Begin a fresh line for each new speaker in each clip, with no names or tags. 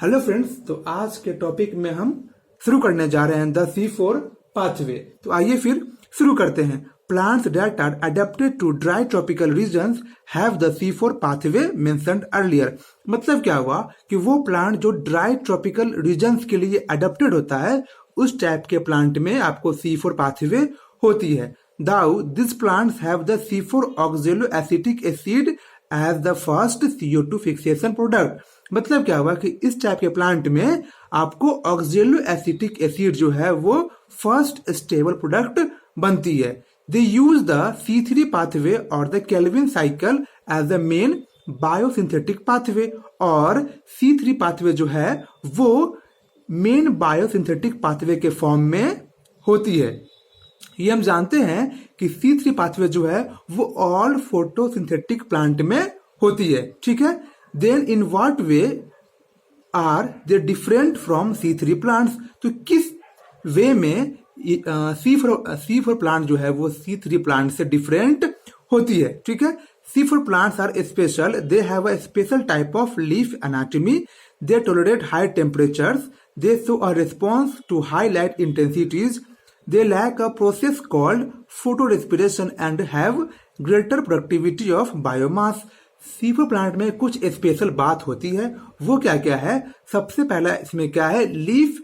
Hello friends, तो आज के टॉपिक में हम शुरू करने जा रहे हैं द C4 पाथवे। तो आइए फिर शुरू करते हैं। Plants that are adapted to dry tropical regions have the C4 pathway mentioned earlier. मतलब क्या हुआ कि वो प्लांट जो ड्राई ट्रॉपिकल रीजन्स के लिए अडेप्टेड होता है, उस टाइप के प्लांट में आपको C4 पाथवे होती है। Though this plants have the C4 oxaloacetic acid as the first CO2 fixation product. मतलब क्या हुआ कि इस टाइप के प्लांट में आपको ऑक्जेलोएसिटिक एसिड जो है वो फर्स्ट स्टेबल प्रोडक्ट बनती है। They use the C3 pathway और the Calvin cycle as the main biosynthetic pathway. और C3 पाथवे जो है वो मेन बायोसिंथेटिक पाथवे के फॉर्म में होती है। ये हम जानते हैं कि C3 पाथवे जो है वो ऑल फोटोसिंथेटिक प्लांट में होती है। ठीक है, then in what way are they different from C3 plants. तो किस वे में C4 प्लांट जो है वो C3 प्लांट से डिफरेंट होती है। ठीक है, C4 plants are special, they have a special type of leaf anatomy, they tolerate high temperatures, they show a response to high light intensities, they lack a process called photorespiration and have greater productivity of biomass। C4 plant में कुछ special बात होती है। वो क्या क्या है? सबसे पहला इसमें क्या है, लीफ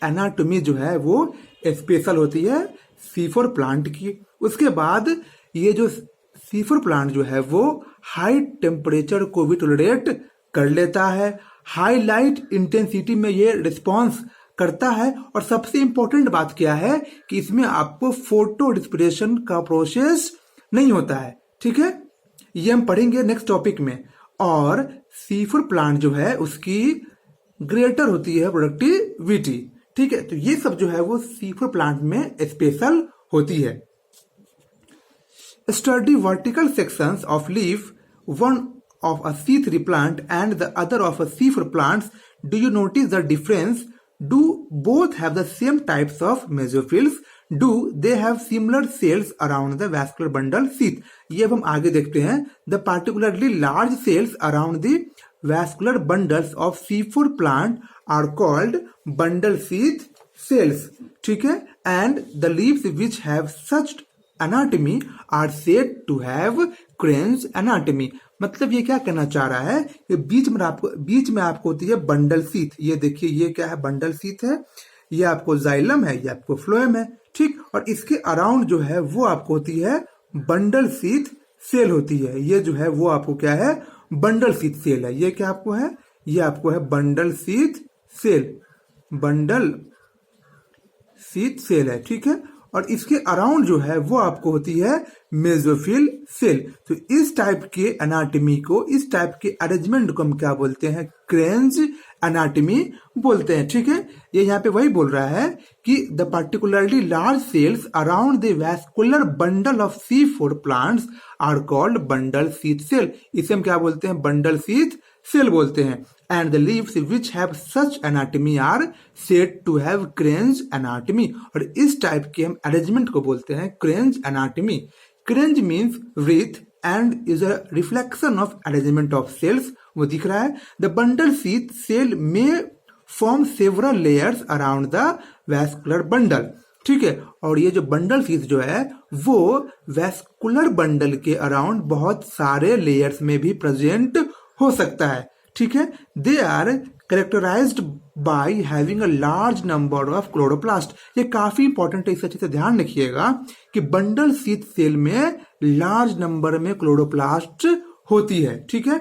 एनाटॉमी जो है वो स्पेशल होती है C4 प्लांट की। उसके बाद ये जो C4 प्लांट जो है वो हाई टेम्परेचर को भी टॉलरेट कर लेता है, हाई लाइट इंटेंसिटी में ये रिस्पॉन्स करता है। और सबसे इंपॉर्टेंट बात क्या है कि इसमें आपको फोटो रिस्पिरेशन का प्रोसेस नहीं होता है। ठीक है, ये हम पढ़ेंगे नेक्स्ट टॉपिक में। और C4 प्लांट जो है उसकी ग्रेटर होती है प्रोडक्टिविटी। ठीक है, तो ये सब जो है वो C4 प्लांट में स्पेशल होती है। Study vertical sections of leaf, one of a C3 plant and the other of a C4 plants. Do you notice the difference? Do both have the same types of mesophils? Do they have similar cells around the vascular bundle sheath? ये अब हम आगे देखते हैं। The particularly large cells around the vascular bundles of C4 plant are called bundle sheath cells. ठीक है, and the leaves which have such anatomy are said to have Crane's anatomy। मतलब ये क्या कहना चाह रहा है कि बीच में आपको होती है बंडल सीथ। ये देखिए, ये क्या है, बंडल सीथ है, ये आपको जाइलम है, ये आपको फ्लोएम है। ठीक, और इसके अराउंड जो है वो आपको होती है बंडल सीथ सेल होती है। ये जो है वो आपको क्या है, बंडल सीथ सेल है। ये क्या आपको है, ये आपको है bundle sheath cell, bundle sheath cell है। ठीक है, और इसके अराउंड जो है वो आपको होती है मेसोफिल सेल। तो इस टाइप के एनाटॉमी को, इस टाइप के अरेंजमेंट को हम क्या बोलते हैं, क्रेन्स एनाटॉमी बोलते हैं। ठीक है, ये यहाँ पे वही बोल रहा है कि the particularly large cells around the vascular bundle of C4 plants are called bundle sheath cell. इसे हम क्या बोलते हैं, बंडल सीथ सेल बोलते हैं। And the leaves which have such anatomy are said to have Crane's anatomy। और इस type के हम अरेंजमेंट को बोलते हैं Crane's anatomy। Crange means wreath and is a reflection of arrangement of cells। वो दिख रहा है। The bundle sheath cell may form several layers around the vascular bundle। ठीक है, और ये जो बंडल सीथ जो है वो वैस्कुलर बंडल के अराउंड बहुत सारे लेयर्स में भी प्रेजेंट हो सकता है। ठीक है, they are characterised by having a large number of chloroplast. ये काफी इंपॉर्टेंट है, इसे अच्छे से ध्यान रखिएगा कि बंडल सीथ सेल में लार्ज नंबर में क्लोरोप्लास्ट होती है। ठीक है,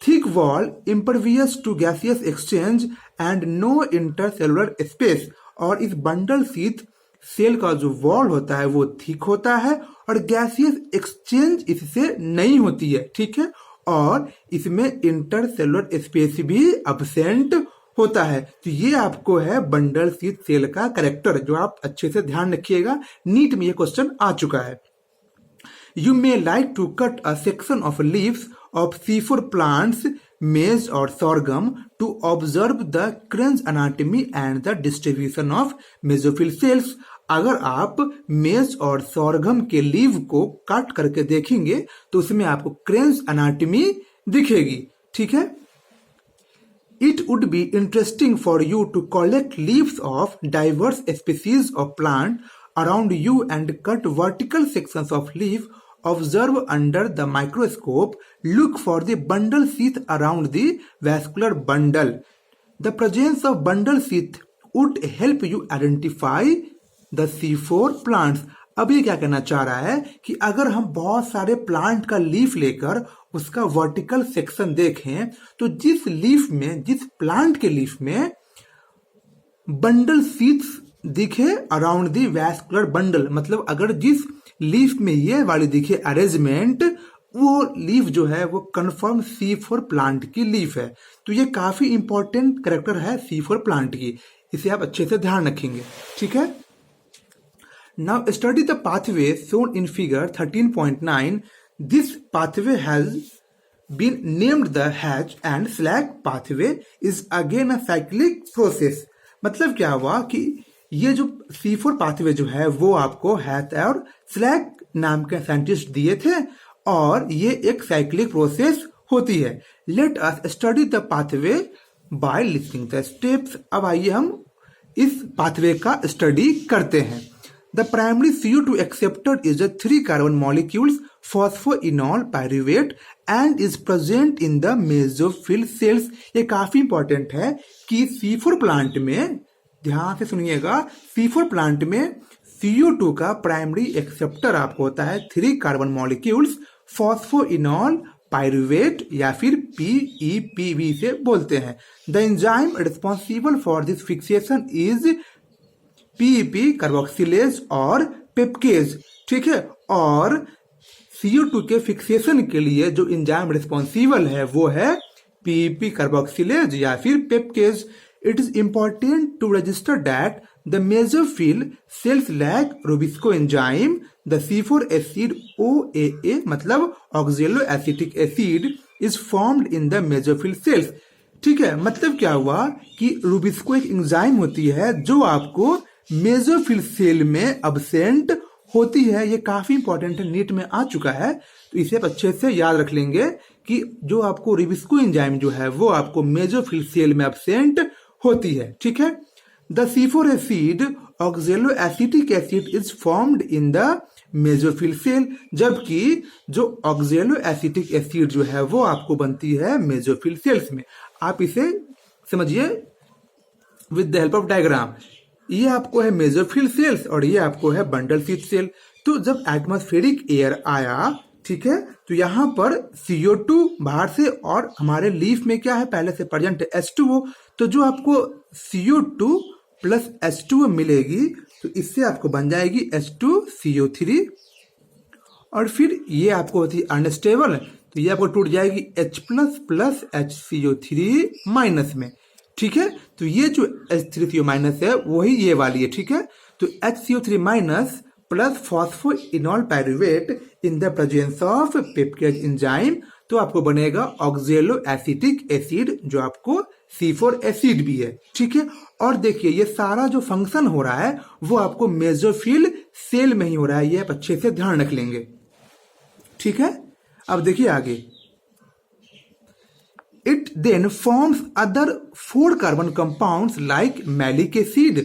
thick wall, impervious to gaseous exchange and no intercellular space. और इस बंडल सीथ सेल का जो वॉल होता है वो थिक होता है और गैसियस एक्सचेंज इससे नहीं होती है। ठीक है, और इसमें इंटरसेलुलर स्पेस भी अब्सेंट होता है। तो ये आपको है बंडल सीथ सेल का कैरेक्टर, जो आप अच्छे से ध्यान रखिएगा। नीट में ये क्वेश्चन आ चुका है। You may like to cut a section of leaves of C4 plants, maize और sorghum to observe the Crane's anatomy and the distribution of mesophyll cells। अगर आप मेज और sorghum के लीव को काट करके देखेंगे तो उसमें आपको क्रेन्स एनाटॉमी दिखेगी। ठीक है, It would be interesting for you to collect leaves of diverse species of plant around you and cut vertical sections of leaf. Observe under the microscope. Look for the bundle sheath around the vascular bundle. The presence of bundle sheath would help you identify the C4 plants. अब ये क्या कहना चाह रहा है कि अगर हम बहुत सारे प्लांट का लीफ लेकर उसका वर्टिकल सेक्शन देखें तो जिस लीफ में, जिस प्लांट के लीफ में बंडल शीट्स दिखे अराउंड द वैस्कुलर बंडल, मतलब अगर जिस लीफ में ये वाली दिखे अरेंजमेंट, वो लीफ जो है वो कन्फर्म C4 प्लांट की लीफ है। तो ये काफी इंपॉर्टेंट कैरेक्टर है C4 प्लांट की, इसे आप अच्छे से ध्यान रखेंगे। ठीक है। Now study the pathway shown in figure 13.9. This pathway has been named the Hatch and Slack pathway. Is again a cyclic process. मतलब क्या हुआ कि ये जो C4 pathway जो है वो आपको हैच और स्लैक नाम के साइंटिस्ट दिए थे और ये एक साइक्लिक प्रोसेस होती है। Let us study the pathway by listening the steps. अब आइए हम इस पाथवे का स्टडी करते हैं। The primary CO2 acceptor is a 3 carbon molecules phosphoenol pyruvate and is present in the mesophyll cells. ये काफी इंपॉर्टेंट है कि C4 प्लांट में, ध्यान से सुनिएगा, C4 प्लांट में CO2 का प्राइमरी एक्सेप्टर आपको होता है 3 कार्बन मॉलिक्यूल्स फॉस्फोइनॉल पायरुवेट या फिर PEPV से बोलते हैं। The enzyme responsible for this fixation is PEP carboxylase और पेप्केज। ठीक है। और CO2 के फिक्सेशन के लिए जो एंजाइम रिस्पॉन्सिबल है वो है PEP कार्बोक्सिलेज या फिर pepcase. It is important to register that the mesophyll cells lack rubisco enzyme. The C4 acid OAA मतलब oxaloacetic acid is formed in the mesophyll cells. ठीक है। मतलब क्या हुआ कि रोबिस्को एक एंजाइम होती है जो आपको मेसोफिल सेल में अब्सेंट होती है। ये काफी इंपॉर्टेंट है, नीट में आ चुका है, तो इसे आप अच्छे से याद रख लेंगे कि जो आपको रोबिस्को एंजाइम जो है वो आपको मेसोफिल सेल में अब्सेंट होती है। ठीक है। The C4 acid oxaloacetic acid is formed in the mesophyll cell, जबकि जो ऑक्जेलो एसिटिक एसिड जो है वो आपको बनती है मेसोफिल सेल्स में। आप इसे समझिए with the help of diagram. ये आपको है मेसोफिल सेल्स और ये आपको है बंडल शीट सेल। तो जब एटमॉस्फेरिक एयर आया, ठीक है, तो यहाँ पर CO2 बाहर से और हमारे लीफ में क्या है पहले से प्रेजेंट है H2O। तो जो आपको CO2 प्लस H2O मिलेगी तो इससे आपको बन जाएगी H2CO3 और फिर ये आपको होती है अनस्टेबल, तो ये आपको टूट जाएगी H प्लस HCO3 माइनस में। ठीक है। तो ये जो H3CO माइनस है वही ये वाली है। ठीक है। तो HCO3 minus plus phosphoenolpyruvate in the presence of pepcase enzyme, तो आपको बनेगा ऑक्जेलो एसिटिक एसिड जो आपको C4 एसिड भी है। ठीक है। और देखिए ये सारा जो फंक्शन हो रहा है वो आपको मेसोफिल सेल में ही हो रहा है, ये आप अच्छे से ध्यान रख लेंगे। ठीक है। अब देखिए आगे, it then forms other 4 carbon compounds like malic acid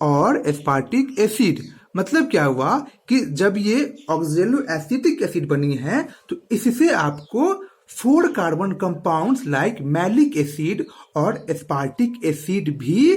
और aspartic acid। मतलब क्या हुआ कि जब ये ऑक्जेलो एसिटिक एसिड बनी है तो इससे आपको 4 carbon compounds like malic acid और एस्पार्टिक एसिड भी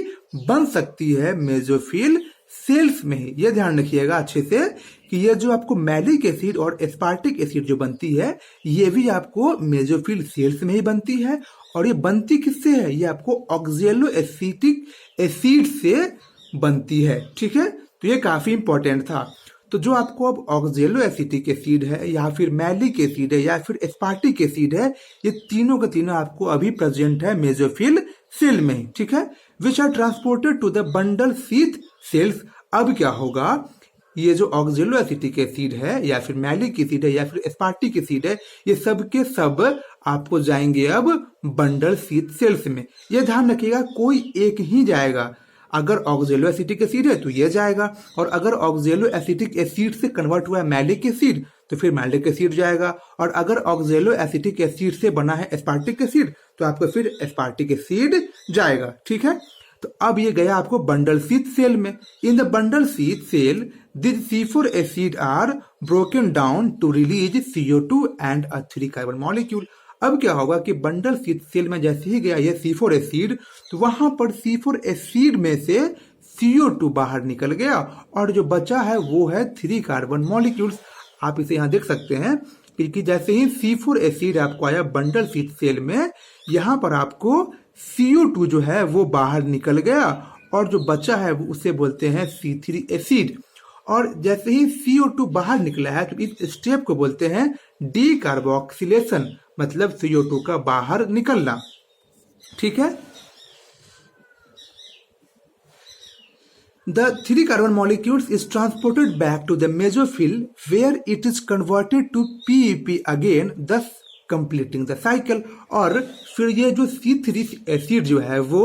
बन सकती है मेसोफिल सेल्स में ही। ये ध्यान रखिएगा अच्छे से कि ये जो आपको मैलिक एसिड और एस्पार्टिक एसिड जो बनती है ये भी आपको मेसोफिल सेल्स में ही बनती है। और ये बनती किससे है? ये आपको ऑक्जेलो एसिटिक एसिड से बनती है। ठीक है। तो ये काफी इंपॉर्टेंट था। तो जो आपको अब ऑक्जेलो एसिटिक एसिड है या फिर मैलिक एसिड है या फिर एस्पार्टिक एसिड है, ये तीनों के तीनों आपको अभी प्रेजेंट है मेसोफिल सेल में। ठीक है। Which are transported to the bundle sheath cells. अब क्या होगा, ये जो ऑक्जेलो एसिटिक एसिड है या फिर मैलिक एसिड है या फिर एस्पार्टिक एसिड है, ये सब के सब आपको जाएंगे अब बंडल शीथ सेल्स में। ये ध्यान रखिएगा कोई एक ही जाएगा, अगर ऑक्जेलो एसिटिक एसिड है तो ये जाएगा, और अगर ऑक्जेलो एसिटिक एसिड से कन्वर्ट हुआ है मैलिक एसिड तो फिर मैलिक एसिड जाएगा, और अगर ऑक्जेलो एसिटिक एसिड से बना है एस्पार्टिक एसिड तो आपको फिर एस्पार्टिक एसिड जाएगा। ठीक है, तो अब ये गया आपको बंडल शीथ सेल में। In the bundle sheath cell this C4 acid are broken down to release CO2 and a 3 carbon molecule. अब क्या होगा कि बंडल शीथ सेल में जैसे ही गया ये C4 एसिड तो वहां पर C4 एसिड में से CO2 बाहर निकल गया, और जो बचा है वो है 3 कार्बन मॉलिक्यूल्स। आप इसे यहाँ देख सकते हैं कि जैसे ही C4 एसिड आपको आया बंडल शीथ सेल में, यहाँ पर आपको CO2 जो है वो बाहर निकल गया, और जो बचा है वो उसे बोलते हैं C3 एसिड। और जैसे ही CO2 बाहर निकला है तो इस स्टेप को बोलते हैं डीकार्बोक्सिलेशन, मतलब CO2 का बाहर निकलना। ठीक है, The 3 carbon molecules is transported back to the mesophyll where it is converted to PEP again, thus completing the cycle। और फिर ये जो C3 एसिड जो है वो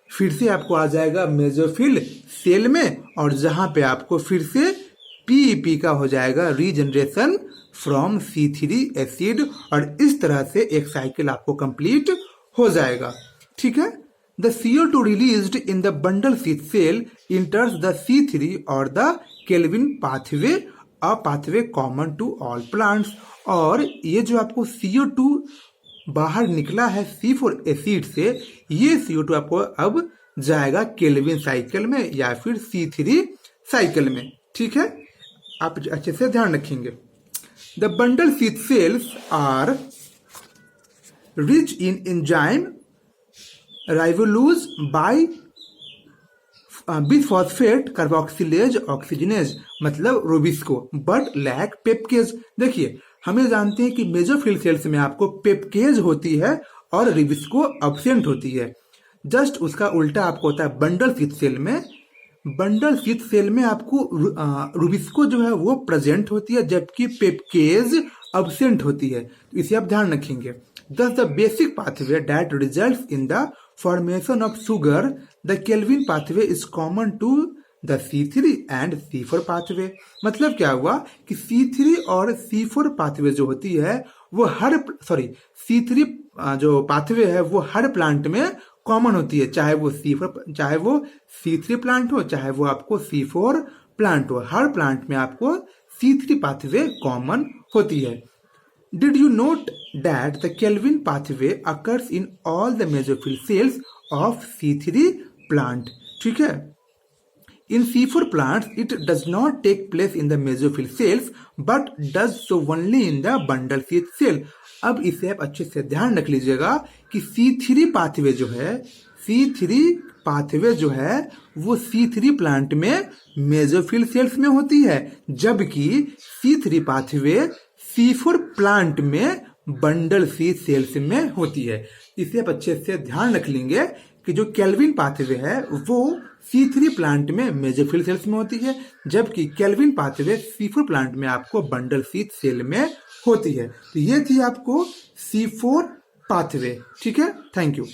फिर से आपको आ जाएगा मेसोफिल सेल में, और जहां पे आपको फिर से PEP का हो जाएगा रीजनरेशन फ्रॉम C3 एसिड, और इस तरह से एक साइकिल आपको कंप्लीट हो जाएगा। ठीक है, The CO2 released in the bundle sheath cell enters the C3 or the Calvin pathway, a pathway common to all plants। और ये जो आपको CO2 बाहर निकला है C4 एसिड से, ये CO2 आपको अब जाएगा केल्विन साइकिल में या फिर C3 साइकिल में। ठीक है, आप अच्छे से ध्यान रखेंगे। The bundle sheath cells are rich in enzyme ribulose bi bisphosphate carboxylase oxygenase, मतलब रूबिस्को, बट लैक पेप्केज। देखिए, हमें जानते हैं कि मेसोफिल सेल्स में आपको पेप्केज होती है और रिबिस्को अब्सेंट होती है। जस्ट उसका उल्टा आपको होता है बंडल शीथ सेल में। बंडल शीथ सेल में आपको रूबिस्को जो है वो प्रेजेंट होती है, जबकि पेप्केज अब्सेंट होती है। तो इसे आप ध्यान रखेंगे। Thus the basic pathway that results in the formation of sugar, the Calvin pathway is common to the C3 and C4 pathway। मतलब क्या हुआ कि C3 और C4 pathway जो होती है वो C3 जो pathway है वो हर प्लांट में कॉमन होती है, चाहे वो C3 प्लांट हो, चाहे वो आपको C4 प्लांट हो, हर प्लांट में आपको C3 pathway कॉमन होती है। Did you note that the Calvin pathway occurs in all the mesophyll cells of C3 plant? ठीक है, in C4 plants it does not take place in the mesophyll cells but does so only in the bundle sheath cell। अब इसे आप अच्छे से ध्यान रख लीजिएगा कि C3 pathway जो है वो C3 प्लांट में मेसोफिल सेल्स में होती है, जबकि C3 पाथवे C4 प्लांट में बंडल शीथ सेल्स में होती है। इसे आप अच्छे से ध्यान रख लेंगे कि जो कैल्विन पाथवे है वो C3 प्लांट में मेसोफिल सेल्स में होती है, जबकि कैल्विन पाथवे C4 प्लांट में आपको बंडल शीथ सेल में होती है। तो ये थी आपको C4 पाथवे। ठीक है, थैंक यू।